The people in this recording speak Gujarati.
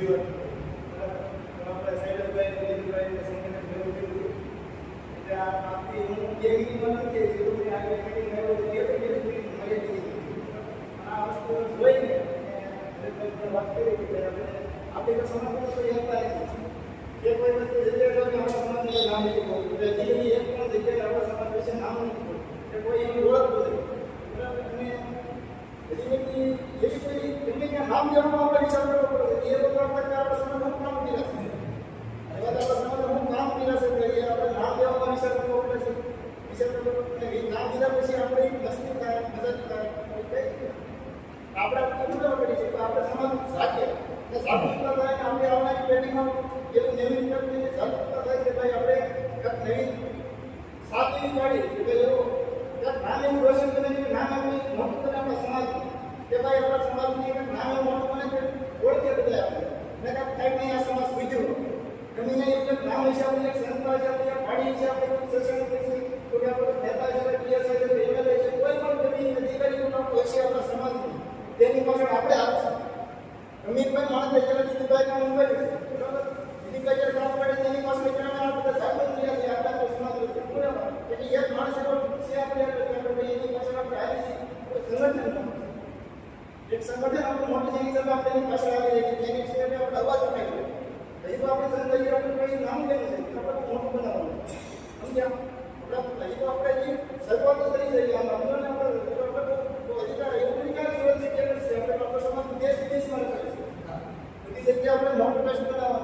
જીવન આપણે સાઈડરભાઈ દિલીપભાઈ સંગઠન ભેગું કર્યું એટલે આ આખી હું એવી મને કે જેવું આગળ મીટિંગ આવ્યો એ મળી આ વસ્તુ જોઈને વાત કરી કે આપણે તો સમાજ તો યાદ એ કોઈ વસ્તુ જગ્યાએ આપણા સમાજનું નામ નહીં બોલતું એટલે એ એક પણ જગ્યાએ આપણા સમાજ વિશે નામ નહીં બોલતું એ કોઈ એની ઓળખતું નહીં બરાબર અને એવી કોઈ એમને ક્યાં નામ દેવામાં આપણે વિચાર કરવો પડે એ લોકો આપણા સમાજનું નામ કર્યા છે એવા આપણા સમાજનું નામ કર્યા છે કે આપણે નામ દેવામાં વિચાર કરવો પડે છે વિચાર કરવો પડે નામ દીધા પછી આપણે મસ્તી થાય મદદ થાય આપણે પૂર્ણ કરી છે તો આપણે સમાજ જાગે જાગૃતતા થાય કે આપણે આવનારી પેઢીમાં એવું નવીન કરતી જાગૃતતા થાય કે ભાઈ આપણે એક નવી સાતવી કાઢી કે ભાઈ એવો એક નામ એવું રોશન કરે કે નામ આપણે મોટું કરે આપણા સમાજ કે ભાઈ આપણા સમાજની એક નામ એવું મોટું બને કે ઓળખે બધા આપણે ને કાંઈક થાય નહીં આ સમાજ બીજું ગમે એક નામ હિસાબે એક સંસ્થા છે આપણે પાડી હિસાબે શિક્ષણ કરીએ તો કે આપણે નેતા છે પીએસ છે એમએલએ છે કોઈ પણ ગમે અધિકારીઓ હોય છે આપણા સમાજની તેની પાછળ આપણે આપશું અમીરભાઈ માણસ બેચારા દીદીભાઈ કામ કર્યું છે બરાબર દીદીભાઈ કામ કરે તેની પાસે બેચારા આપણે જાગૃત થયા છે આપણા તો સમાજ બરાબર એટલે એક માણસ એવો છે આપણે એની પાછળ આપણે આવી છે સંગઠન એક સંગઠન આપણું મોટી જેની સાથે આપણે એની પાછળ આવી છે જેની છે આપણે અવાજ ઉઠાવી એ તો આપણે સંગઠન આપણે કોઈ નામ લેવું છે આપણે મોટું બનાવવાનું સમજ્યા આપણે એ તો આપણે જે શરૂઆત કરી છે આમ આપણે અધિકાર એવું અધિકાર સુરક્ષિત છે આપણે આપણો સમાજ દેશ વિદેશમાં કરે છે બધી જગ્યાએ આપણે મોટું ટ્રસ્ટ બનાવવાનું